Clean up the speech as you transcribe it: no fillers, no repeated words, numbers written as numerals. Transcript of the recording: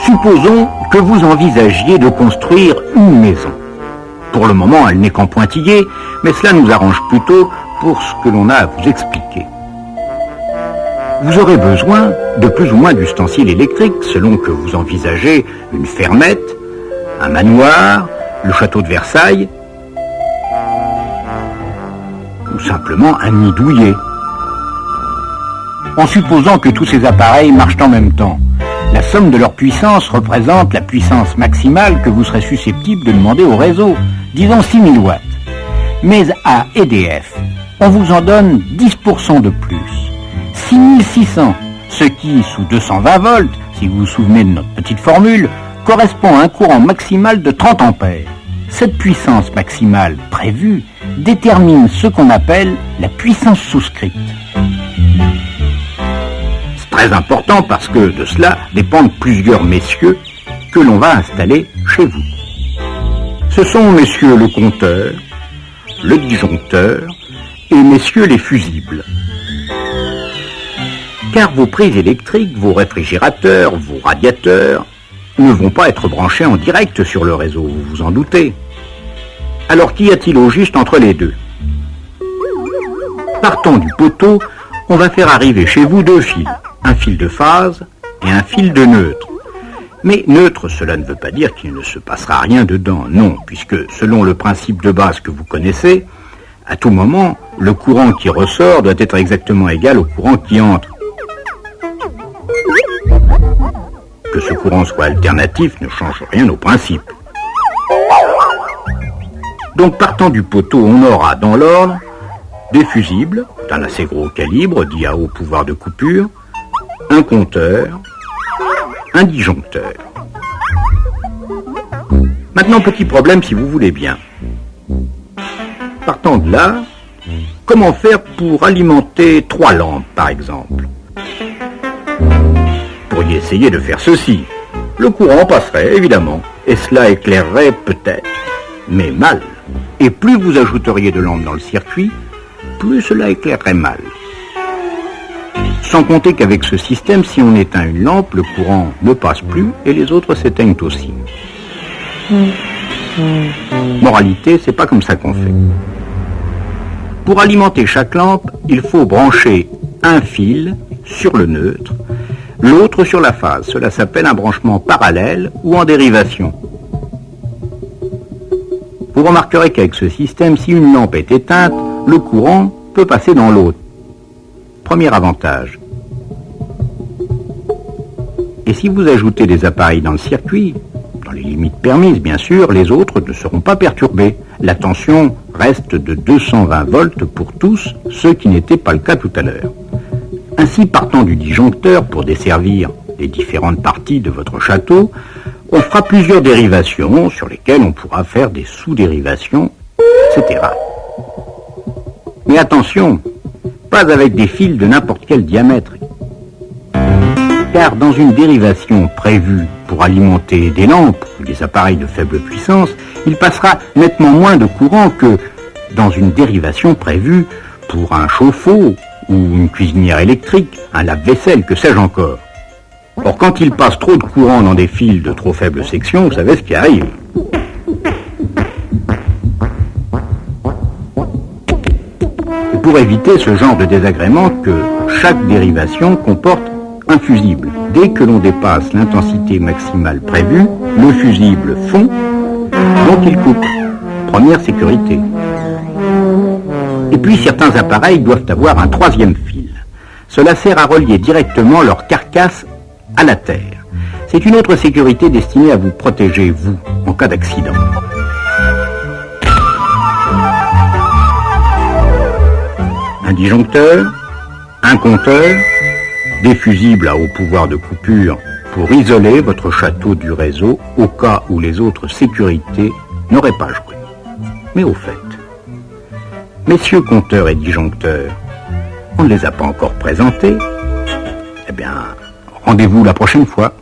Supposons que vous envisagiez de construire une maison. Pour le moment, elle n'est qu'en pointillé, mais cela nous arrange plutôt pour ce que l'on a à vous expliquer. Vous aurez besoin de plus ou moins d'ustensiles électriques selon que vous envisagez une fermette, un manoir, le château de Versailles, ou simplement un nid douillet. En supposant que tous ces appareils marchent en même temps, la somme de leur puissance représente la puissance maximale que vous serez susceptible de demander au réseau, disons 6000 watts. Mais à EDF, on vous en donne 10% de plus, 6600, ce qui, sous 220 volts, si vous vous souvenez de notre petite formule, correspond à un courant maximal de 30 ampères. Cette puissance maximale prévue détermine ce qu'on appelle la puissance souscrite. C'est très important parce que de cela dépendent plusieurs messieurs que l'on va installer chez vous. Ce sont messieurs le compteur, le disjoncteur et messieurs les fusibles. Car vos prises électriques, vos réfrigérateurs, vos radiateurs ne vont pas être branchés en direct sur le réseau, vous vous en doutez. Alors qu'y a-t-il au juste entre les deux? Partant du poteau, on va faire arriver chez vous deux fils, un fil de phase et un fil de neutre. Mais neutre, cela ne veut pas dire qu'il ne se passera rien dedans, non, puisque selon le principe de base que vous connaissez, à tout moment, le courant qui ressort doit être exactement égal au courant qui entre. Que ce courant soit alternatif ne change rien au principe. Donc partant du poteau, on aura dans l'ordre des fusibles d'un assez gros calibre, dit à haut pouvoir de coupure, un compteur, un disjoncteur. Maintenant, petit problème si vous voulez bien. Partant de là, comment faire pour alimenter 3 lampes par exemple? Vous pourriez essayer de faire ceci. Le courant passerait évidemment, et cela éclairerait peut-être, mais mal. Et plus vous ajouteriez de lampes dans le circuit, plus cela éclairerait mal. Sans compter qu'avec ce système, si on éteint une lampe, le courant ne passe plus et les autres s'éteignent aussi. Moralité, c'est pas comme ça qu'on fait. Pour alimenter chaque lampe, il faut brancher un fil sur le neutre, l'autre sur la phase. Cela s'appelle un branchement parallèle ou en dérivation. Vous remarquerez qu'avec ce système, si une lampe est éteinte, le courant peut passer dans l'autre. Premier avantage. Et si vous ajoutez des appareils dans le circuit, dans les limites permises bien sûr, les autres ne seront pas perturbés. La tension reste de 220 volts pour tous, ce qui n'était pas le cas tout à l'heure. Ainsi, partant du disjoncteur pour desservir les différentes parties de votre château, on fera plusieurs dérivations sur lesquelles on pourra faire des sous-dérivations, etc. Mais attention, pas avec des fils de n'importe quel diamètre. Car dans une dérivation prévue pour alimenter des lampes ou des appareils de faible puissance, il passera nettement moins de courant que dans une dérivation prévue pour un chauffe-eau ou une cuisinière électrique, un lave-vaisselle, que sais-je encore. Or, quand il passe trop de courant dans des fils de trop faible section, vous savez ce qui arrive. Et pour éviter ce genre de désagrément, que chaque dérivation comporte un fusible. Dès que l'on dépasse l'intensité maximale prévue, le fusible fond, donc il coupe. Première sécurité. Et puis certains appareils doivent avoir un troisième fil. Cela sert à relier directement leur carcasse à la terre. C'est une autre sécurité destinée à vous protéger, vous, en cas d'accident. Un disjoncteur, un compteur, des fusibles à haut pouvoir de coupure pour isoler votre château du réseau au cas où les autres sécurités n'auraient pas joué. Mais au fait, messieurs compteurs et disjoncteurs, on ne les a pas encore présentés. Eh bien, rendez-vous la prochaine fois.